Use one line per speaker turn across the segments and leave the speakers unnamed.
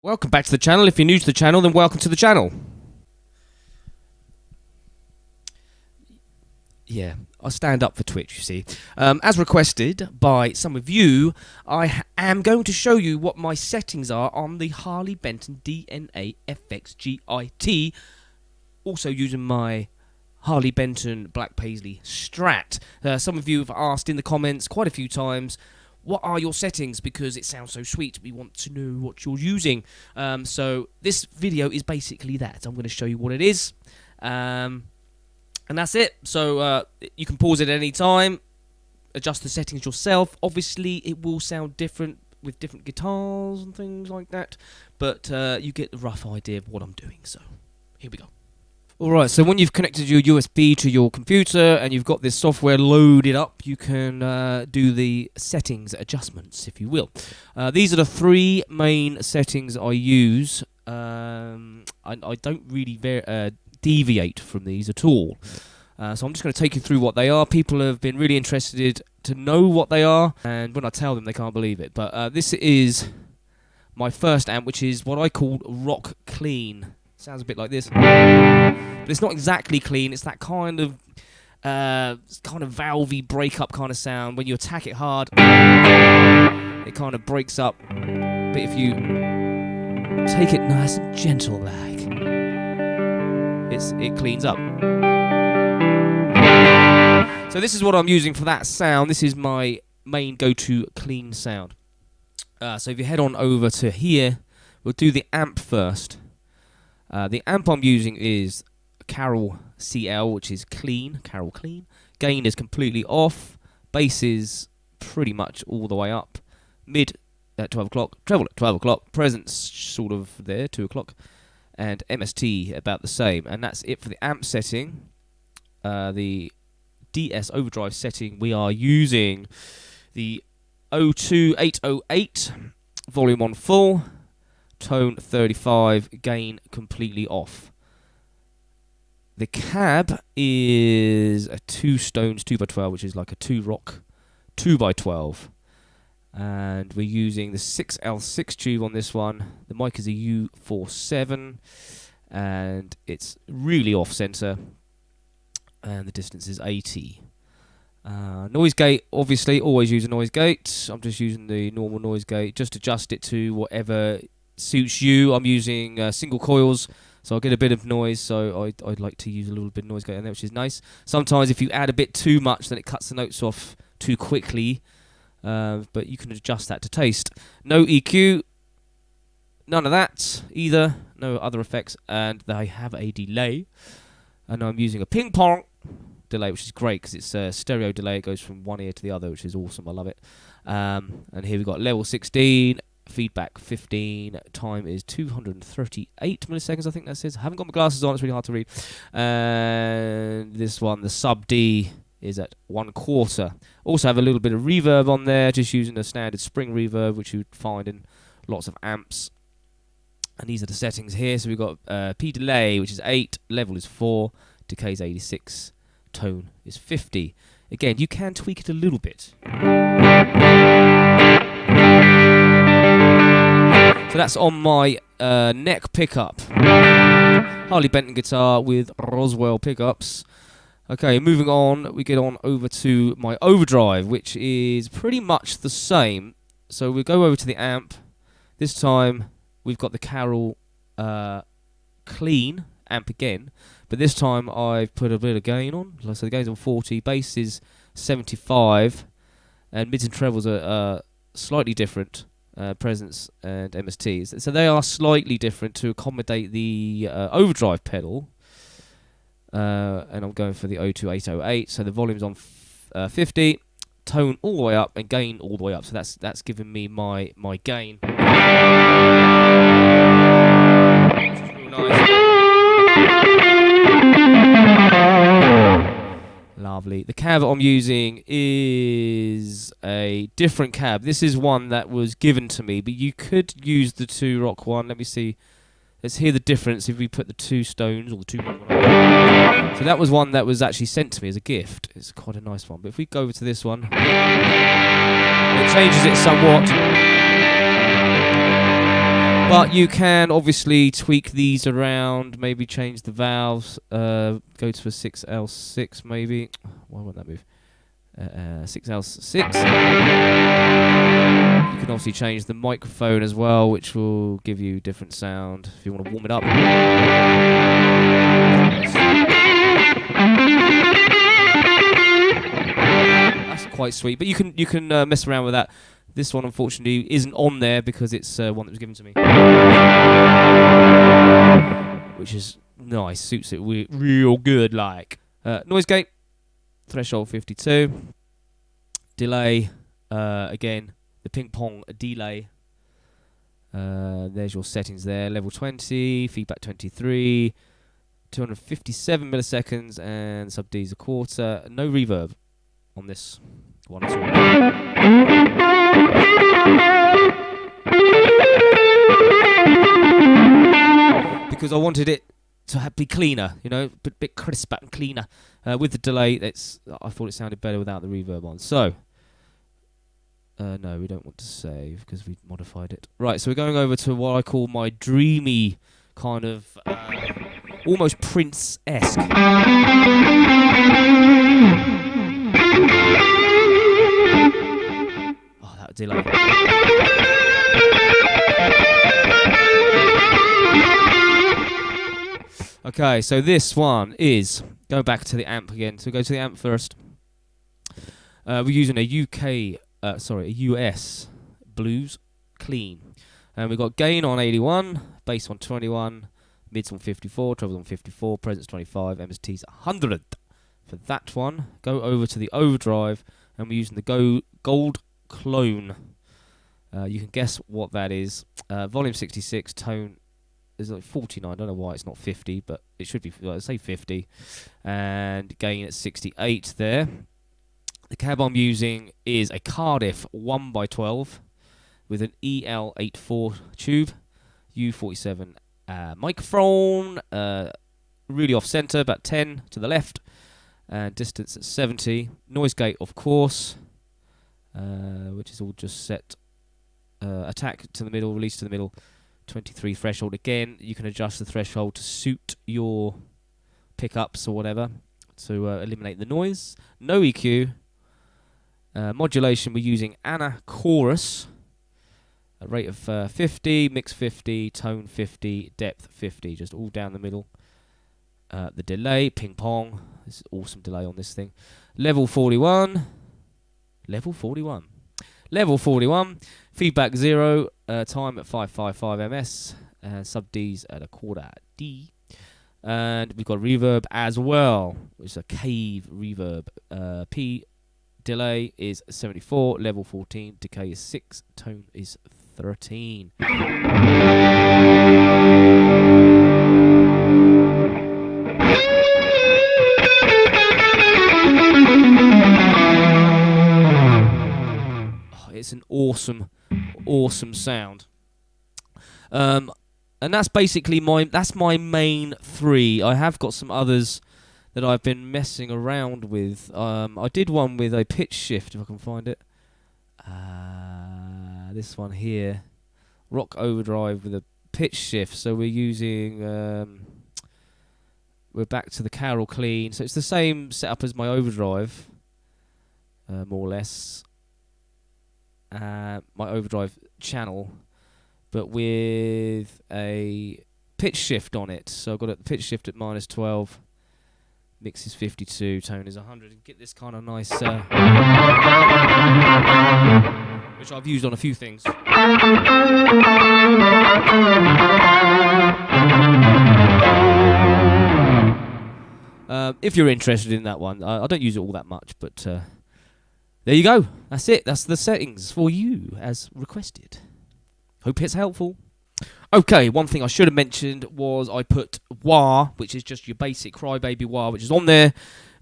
Welcome back to the channel. If you're new to the channel, then welcome to the channel. Yeah, I stand up for Twitch, you see. As requested by some of you, I am going to show you what my settings are on the Harley Benton DNAFX GiT, also using my Harley Benton Black Paisley Strat. Some of you have asked in the comments quite a few times, what are your settings? Because it sounds so sweet. We want to know what you're using. So this video is basically that. I'm going to show you what it is. And that's it. So you can pause it at any time. Adjust the settings yourself. Obviously, it will sound different with different guitars and things like that. But you get the rough idea of what I'm doing. So here we go. Alright, so when you've connected your USB to your computer and you've got this software loaded up, you can do the settings adjustments, if you will. These are the three main settings I use. I don't really deviate from these at all. So I'm just going to take you through what they are. People have been really interested to know what they are, and when I tell them, they can't believe it. But this is my first amp, which is what I call rock clean. Sounds a bit like this, but it's not exactly clean. It's that kind of valvey break-up kind of sound. When you attack it hard, it kind of breaks up. But if you take it nice and gentle like, it cleans up. So this is what I'm using for that sound. This is my main go-to clean sound. So if you head on over to here, we'll do the amp first. The amp I'm using is Carroll CL, which is clean, Carroll clean. Gain is completely off. Bass is pretty much all the way up. Mid at 12 o'clock, treble at 12 o'clock, presence sort of there, 2 o'clock. And MST about the same. And that's it for the amp setting. The DS Overdrive setting, we are using the 02808, volume on full. Tone 35, gain completely off. The cab is a 2 Stones 2x12, which is like a 2 Rock 2x12. And we're using the 6L6 tube on this one. The mic is a U47, and it's really off center. And the distance is 80. Noise gate, obviously, always use a noise gate. I'm just using the normal noise gate. Just adjust it to whatever suits you. I'm using single coils, so I'll get a bit of noise, so I'd like to use a little bit of noise gate in there, which is nice. Sometimes if you add a bit too much, then it cuts the notes off too quickly, but you can adjust that to taste. No EQ, none of that either, no other effects, and they have a delay, and I'm using a ping pong delay, which is great because it's a stereo delay. It goes from one ear to the other, which is awesome. I love it. And here we've got level 16, feedback 15, time is 238 milliseconds, I think that says. I haven't got my glasses on, it's really hard to read. And this one, the sub D, is at 1/4. Also have a little bit of reverb on there, just using a standard spring reverb, which you'd find in lots of amps. And these are the settings here. So we've got P delay, which is 8, level is 4, decay is 86, tone is 50. Again, you can tweak it a little bit. So that's on my neck pickup. Harley Benton guitar with Roswell pickups. Okay, moving on, we get on over to my overdrive, which is pretty much the same. So we'll go over to the amp. This time we've got the Carroll clean amp again, but this time I've put a bit of gain on. So the gain's on 40, bass is 75, and mids and trebles are slightly different. Presence and MSTs. So they are slightly different to accommodate the overdrive pedal. And I'm going for the 02808. So the volume's on 50, tone all the way up, and gain all the way up. So that's giving me my gain. Which is real nice. Lovely. The cab I'm using is a different cab. This is one that was given to me, but you could use the 2 Rock one. Let me see. Let's hear the difference if we put the 2 Stones or the 2 Rock one. So that was one that was actually sent to me as a gift. It's quite a nice one. But if we go over to this one, it changes it somewhat. But you can obviously tweak these around, maybe change the valves, go to a 6L6 maybe. Why won't that move? 6L6. You can obviously change the microphone as well, which will give you different sound if you want to warm it up. That's quite sweet, but you can mess around with that. This one, unfortunately, isn't on there because it's one that was given to me, which is nice, suits it real good. Like noise gate, threshold 52, delay. Again, the ping pong delay. There's your settings there. Level 20, feedback 23, 257 milliseconds, and sub D is a quarter. No reverb on this one at all. Because I wanted it to be cleaner, you know, a bit crisper and cleaner. With the delay, I thought it sounded better without the reverb on. So, no, we don't want to save because we modified it. Right, so we're going over to what I call my dreamy kind of almost Prince-esque. Oh, that delay. Okay, so this one is going back to the amp again. So go to the amp first. We're using a US Blues Clean. And we've got gain on 81, bass on 21, mids on 54, trebles on 54, presence 25, MST's 100. For that one, go over to the Overdrive, and we're using the Gold Clone. You can guess what that is. Volume 66, tone is like 49. I don't know why it's not 50, but it should be, say 50. And gain at 68 there. The cab I'm using is a Cardiff 1x12 with an EL84 tube, U47 microphone, really off center, about 10 to the left, and distance at 70. Noise gate, of course, which is all just set. Attack to the middle, release to the middle, 23 threshold. Again, you can adjust the threshold to suit your pickups or whatever to eliminate the noise. No EQ. Modulation, we're using Anna Chorus, a rate of 50, mix 50, tone 50, depth 50, just all down the middle. The delay, ping pong, this is awesome delay on this thing. Level 41, feedback 0, time at 555 ms, and sub D's at a quarter D. And we've got reverb as well, which is a cave reverb. P delay is 74, level 14, decay is 6, tone is 13. Oh, it's an awesome sound. And that's basically my main three. I have got some others that I've been messing around with. I did one with a pitch shift, if I can find it. This one here, Rock Overdrive with a pitch shift. So we're using, we're back to the Carol Clean. So it's the same setup as my Overdrive, more or less. My Overdrive channel, but with a pitch shift on it. So I've got a pitch shift at -12. Mix is 52, tone is 100, and get this kind of nice, which I've used on a few things. If you're interested in that one, I don't use it all that much, but there you go. That's it. That's the settings for you as requested. Hope it's helpful. Okay, one thing I should have mentioned was I put wah, which is just your basic crybaby wah, which is on there,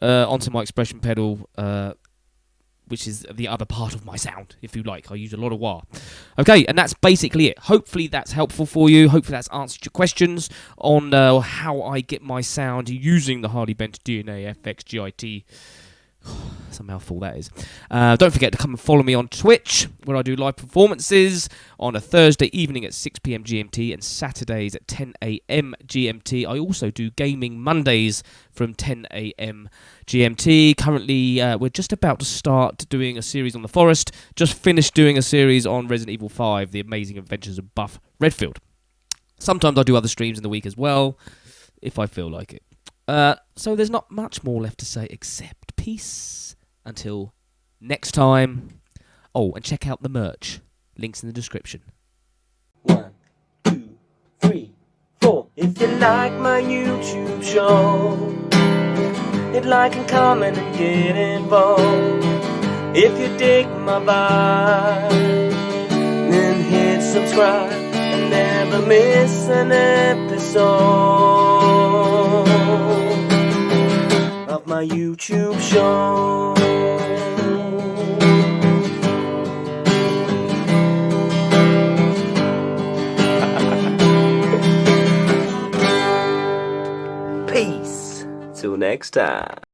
onto my expression pedal, which is the other part of my sound, if you like. I use a lot of wah. Okay, and that's basically it. Hopefully that's helpful for you. Hopefully that's answered your questions on how I get my sound using the Harley Benton DNAFX GiT That's a mouthful, that is. Don't forget to come and follow me on Twitch, where I do live performances on a Thursday evening at 6 p.m. GMT and Saturdays at 10 a.m. GMT. I also do gaming Mondays from 10 a.m. GMT. Currently, we're just about to start doing a series on The Forest. Just finished doing a series on Resident Evil 5, The Amazing Adventures of Buff Redfield. Sometimes I do other streams in the week as well, if I feel like it. So there's not much more left to say except peace. Until next time. Oh, and check out the merch. Links in the description.
1, 2, 3, 4. If you like my YouTube show, hit like and comment and get involved. If you dig my vibe, then hit subscribe and never miss an episode of my YouTube show. Peace. Till next time.